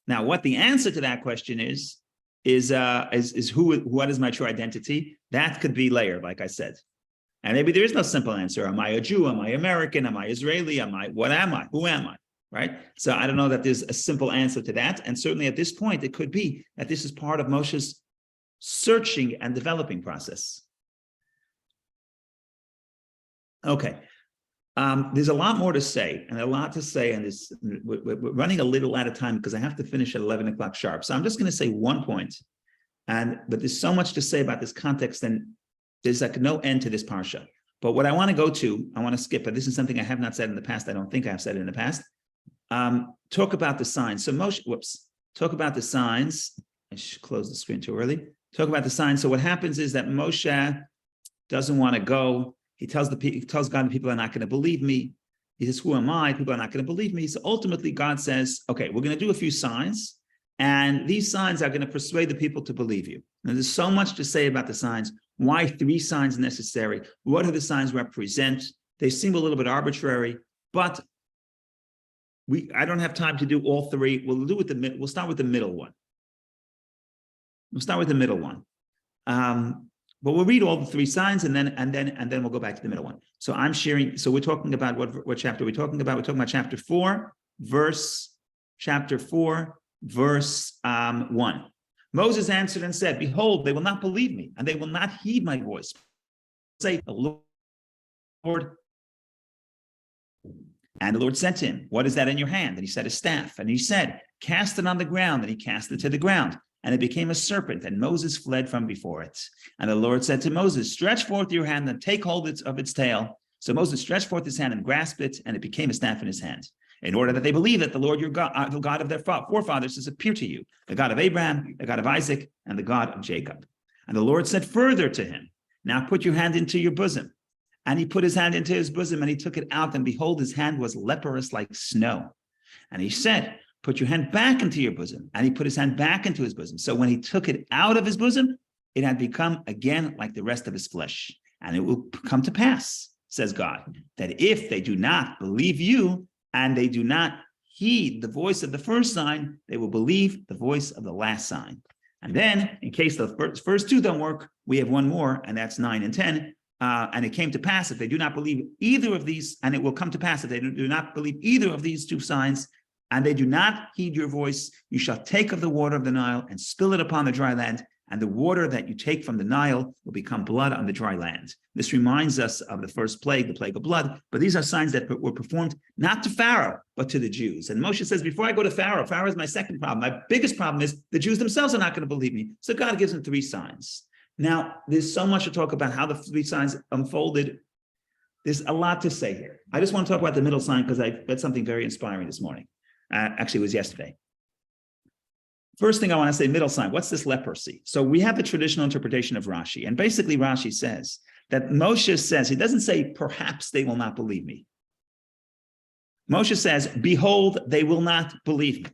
Now, what the answer to that question is what is my true identity? That could be layered, like I said. And maybe there is no simple answer. Am I a Jew? Am I American? Am I Israeli? What am I? Who am I? Right? So I don't know that there's a simple answer to that. And certainly at this point, it could be that this is part of Moshe's searching and developing process. Okay. There's a lot more to say, and we're running a little out of time because I have to finish at 11 o'clock sharp. So I'm just going to say one point, but there's so much to say about this context, and there's like no end to this parsha. But what I want to skip, but this is something I have not said in the past. I don't think I've said it in the past. Talk about the signs. So Moshe, talk about the signs. I should close the screen too early. Talk about the signs. So what happens is that Moshe doesn't want to go. He tells God, people are not going to believe me. He says, who am I? People are not going to believe me. So ultimately God says, okay, we're going to do a few signs, and these signs are going to persuade the people to believe you. And there's so much to say about the signs. Why 3 signs necessary? What do the signs represent? They seem a little bit arbitrary, but I don't have time to do all 3. We'll start with the middle one. But we'll read all the 3 signs and then we'll go back to the middle one. So I'm sharing. So we're talking about what chapter are we talking about? We're talking about chapter 4, verse 1. Moses answered and said, behold, they will not believe me, and they will not heed my voice. Say, the Lord. And the Lord said to him, what is that in your hand? And he said, a staff. And he said, cast it on the ground. And he cast it to the ground. And it became a serpent, and Moses fled from before it. And the Lord said to Moses, stretch forth your hand and take hold of its tail. So Moses stretched forth his hand and grasped it, and it became a staff in his hand, in order that they believe that the Lord your God, the God of their forefathers, has appeared to you, the God of Abraham, the God of Isaac, and the God of Jacob. And the Lord said further to him, now put your hand into your bosom. And he put his hand into his bosom, and he took it out, and behold, his hand was leprous like snow. And he said, put your hand back into your bosom. And he put his hand back into his bosom. So when he took it out of his bosom, it had become again like the rest of his flesh. And it will come to pass, says God, that if they do not believe you and they do not heed the voice of the first sign, they will believe the voice of the last sign. And then, in case the first 2 don't work, we have one more, and that's 9 and 10. And it came to pass, if they do not believe either of these, and it will come to pass, if they do not believe either of these 2 signs, and they do not heed your voice, you shall take of the water of the Nile and spill it upon the dry land, and the water that you take from the Nile will become blood on the dry land. This reminds us of the first plague, the plague of blood, but these are signs that were performed not to Pharaoh, but to the Jews. And Moshe says, before I go to Pharaoh, Pharaoh is my second problem. My biggest problem is the Jews themselves are not going to believe me. So God gives them 3 signs. Now, there's so much to talk about how the 3 signs unfolded. There's a lot to say here. I just want to talk about the middle sign because I read something very inspiring this morning. Actually, it was yesterday. First thing I want to say, middle sign, what's this leprosy? So we have the traditional interpretation of Rashi, and basically Rashi says that Moshe says, he doesn't say, perhaps they will not believe me. Moshe says, behold, they will not believe me.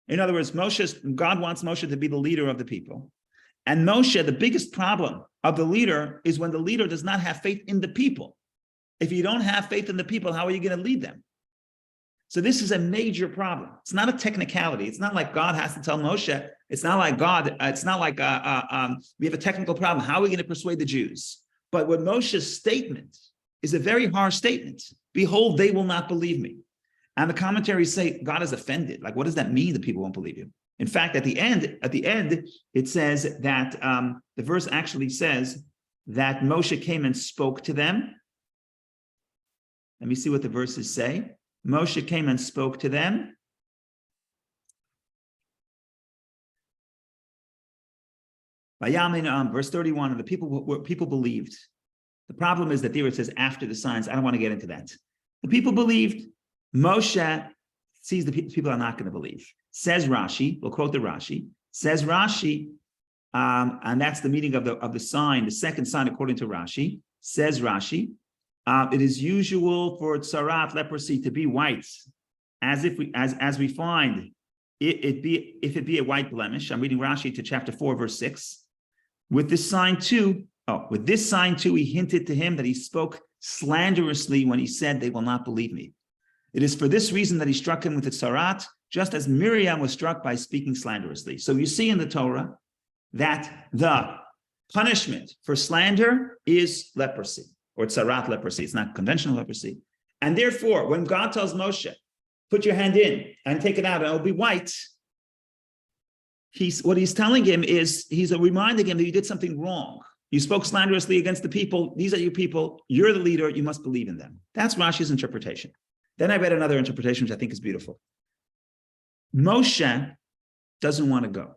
In other words, God wants Moshe to be the leader of the people. And Moshe, the biggest problem of the leader is when the leader does not have faith in the people. If you don't have faith in the people, how are you going to lead them? So this is a major problem. It's not a technicality. It's not like God has to tell Moshe. It's not like God. It's not like we have a technical problem. How are we going to persuade the Jews? But what Moshe's statement is a very harsh statement. Behold, they will not believe me. And the commentaries say God is offended. Like, what does that mean that people won't believe you? In fact, at the end, it says that the verse actually says that Moshe came and spoke to them. Let me see what the verses say. Moshe came and spoke to them. Verse 31, the people believed. The problem is that there it says after the signs. I don't want to get into that. The people believed. Moshe sees the people are not going to believe. Says Rashi, we'll quote the Rashi. Says Rashi, and that's the meaning of the sign, the second sign according to Rashi. Says Rashi, it is usual for tsarat, leprosy, to be white, as we find if it be a white blemish. I'm reading Rashi to chapter 4, verse 6. With this sign too, he hinted to him that he spoke slanderously when he said, they will not believe me. It is for this reason that he struck him with the tsarat, just as Miriam was struck by speaking slanderously. So you see in the Torah that the punishment for slander is leprosy, or tsarat leprosy. It's not conventional leprosy. And therefore, when God tells Moshe, put your hand in and take it out and it'll be white, he's telling him is, he's reminding him that you did something wrong. You spoke slanderously against the people. These are your people. You're the leader. You must believe in them. That's Rashi's interpretation. Then I read another interpretation, which I think is beautiful. Moshe doesn't want to go.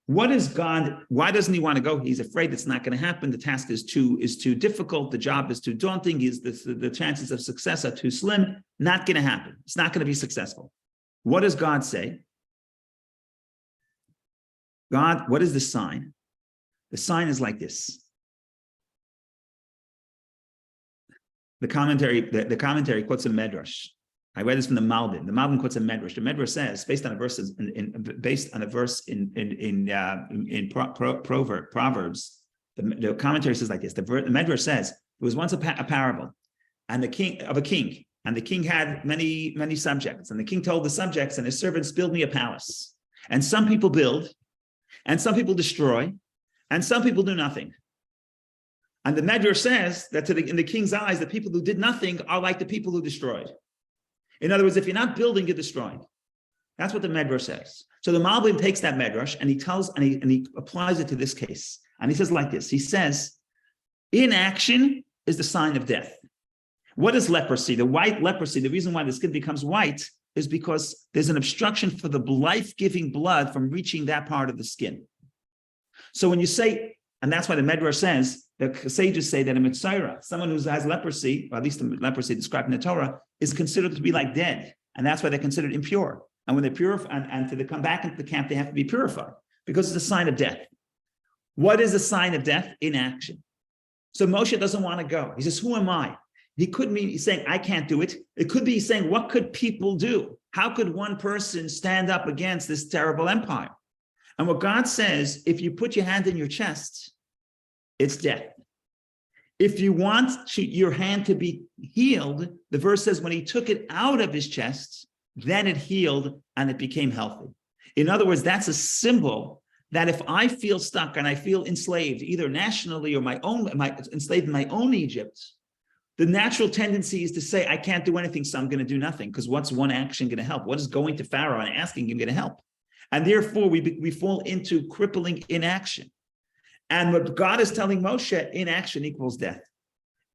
What is God? Why doesn't he want to go? He's afraid it's not going to happen. The task is too difficult. The job is too daunting. The chances of success are too slim. Not going to happen. It's not going to be successful. What does God say? God, what is the sign? The sign is like this. The commentary quotes a medrash. I read this from the Malbim. The Malbim quotes a medrash. The medrash says, based on a verse in Proverbs, the commentary says like this. The medrash says there was once a parable, and the king, and the king had many subjects, and the king told the subjects and his servants, build me a palace. And some people build, and some people destroy, and some people do nothing. And the medrash says that in the king's eyes, the people who did nothing are like the people who destroyed. In other words, if you're not building, you're destroying. That's what the medrash says. So the Malbim takes that medrash and he applies it to this case. And he says like this. He says, inaction is the sign of death. What is leprosy? The white leprosy, the reason why the skin becomes white is because there's an obstruction for the life-giving blood from reaching that part of the skin. So when you say, and that's why the medrash says, the sages say that a Mitzayra, someone who has leprosy, or at least the leprosy described in the Torah, is considered to be like dead. And that's why they're considered impure. And when they're purified, and to come back into the camp, they have to be purified because it's a sign of death. What is a sign of death? Inaction. So Moshe doesn't want to go. He says, who am I? He could mean he's saying, I can't do it. It could be he's saying, what could people do? How could one person stand up against this terrible empire? And what God says, if you put your hand in your chest, it's death. If you want your hand to be healed, the verse says when he took it out of his chest, then it healed and it became healthy. In other words, that's a symbol that if I feel stuck and I feel enslaved, either nationally or enslaved in my own Egypt, the natural tendency is to say, I can't do anything, so I'm going to do nothing. Because what's one action going to help? What is going to Pharaoh and asking him going to help? And therefore, we fall into crippling inaction. And what God is telling Moshe, inaction equals death.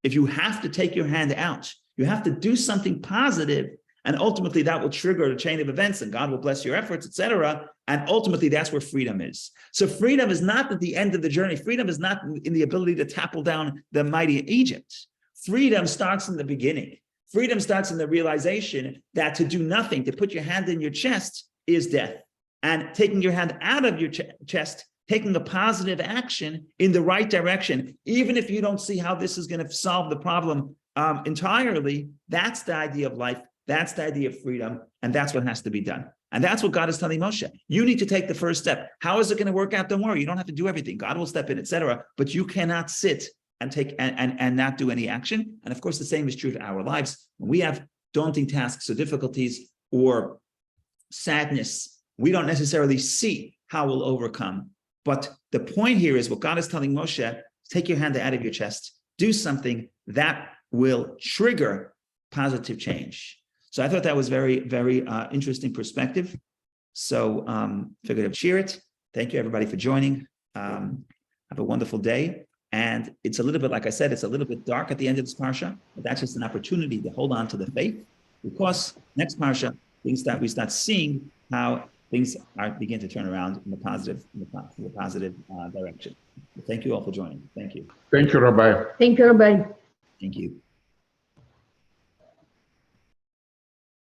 If you have to take your hand out, you have to do something positive, and ultimately that will trigger a chain of events, and God will bless your efforts, etc. And ultimately, that's where freedom is. So freedom is not at the end of the journey. Freedom is not in the ability to topple down the mighty Egypt. Freedom starts in the beginning. Freedom starts in the realization that to do nothing, to put your hand in your chest, is death. And taking your hand out of your chest, taking a positive action in the right direction, even if you don't see how this is going to solve the problem entirely, that's the idea of life. That's the idea of freedom. And that's what has to be done. And that's what God is telling Moshe. You need to take the first step. How is it going to work out? Don't worry. You don't have to do everything. God will step in, etc. But you cannot sit and take and not do any action. And of course, the same is true to our lives. When we have daunting tasks or difficulties or sadness, we don't necessarily see how we'll overcome. But the point here is what God is telling Moshe, take your hand out of your chest, do something that will trigger positive change. So I thought that was very, very interesting perspective. So figured I'd share it. Thank you everybody for joining. Have a wonderful day. And it's a little bit, like I said, it's a little bit dark at the end of this parsha, but that's just an opportunity to hold on to the faith, because next parsha, we start seeing how things begin to turn around in the positive direction. Thank you all for joining. Thank you. Thank you, Rabbi. Thank you, everybody. Thank you.